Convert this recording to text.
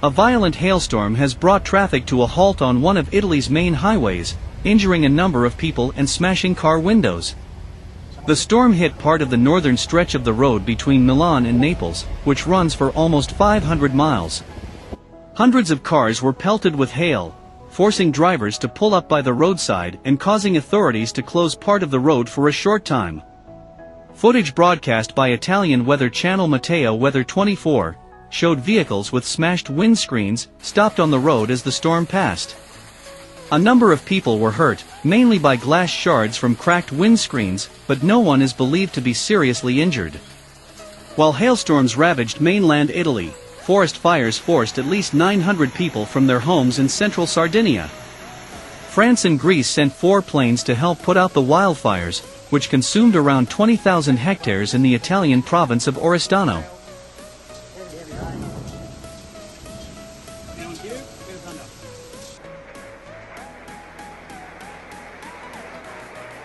A violent hailstorm has brought traffic to a halt on one of Italy's main highways, injuring a number of people and smashing car windows. The storm hit part of the northern stretch of the road between Milan and Naples, which runs for almost 500 miles. Hundreds of cars were pelted with hail, forcing drivers to pull up by the roadside and causing authorities to close part of the road for a short time. Footage broadcast by Italian weather channel Matteo Weather 24 showed vehicles with smashed windscreens stopped on the road as the storm passed. A number of people were hurt, mainly by glass shards from cracked windscreens, but no one is believed to be seriously injured. While hailstorms ravaged mainland Italy, forest fires forced at least 900 people from their homes in central Sardinia. France and Greece sent 4 planes to help put out the wildfires, which consumed around 20,000 hectares in the Italian province of Oristano.